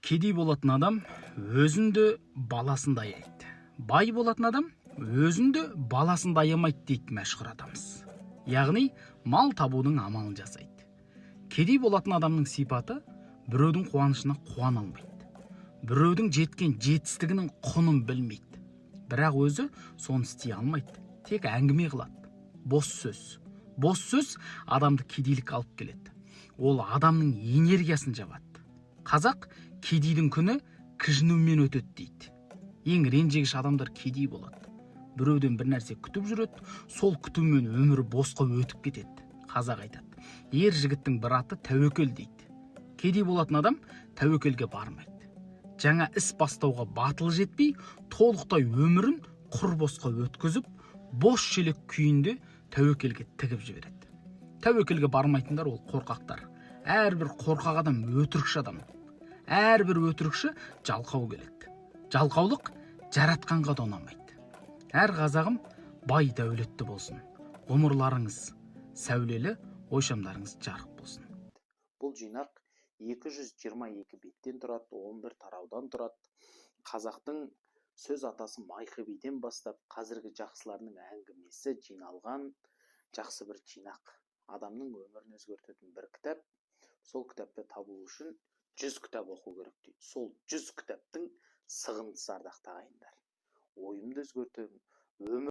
Кедей болатын адам өзінде баласын да аяйды. Бай болатын адам өзінде баласын да аямайды дейді мәшһүр атамыз. Яғни мал табудың амалын жасайды. Кедей болатын адамның сипаты біреудің қуанышына қуана алмайды. Біреудің жеткен жетістігінің құнын білмейді. Бірақ өзі соны істей алмайды. Тек әңгіме қылады. Бос сөз. Бос сөз адамды кедейлік алып келеді. Ол адамның энергиясын жабады. Қазақ кедейдің күні кіжінумен өтеді дейді. Ең ренжігіш адамдар кедей болады. Біреуден бір нәрсе күтіп жүреді, сол күтумен өмірі босқа өтіп кетеді. Қазақ айтады: ер жігіттің бір аты тәуекел дейді. Кедей болатын адам тәуекелге бармайды. Жаңа іс бастауға батыл жетпей, толықтай өмірін құр босқа өткізіп, бос шелек күйінде тәуекелге тігіп жібереді. Тәуекелге бармайтындар ол қорқақтар. Әрбір қорқақ адам өтірікші адам. Әрбір өтірікші жалқау келеді. Жалқаулық жаратқанға да ұнамайды. Әр қазағым бай дәулетті болсын. Ғұмырларыңыз сәулелі, ойшамдарыңыз жарық болсын. Бұл жинақ 222 беттен тұрады, 11 тараудан тұрады. Қазақтың сөз атасы Майқы биден бастап қазіргі жақсыларының әңгімесі жиналған жақсы бір жинақ. Адамның өмірін өзгертетін бір кітап. Сол кітапты табу үшін 100 кітап оқу керек дейді. Сол 100 кітаптың сығындысы ардақты ағайындар. Ойымды өзгертемін, өмір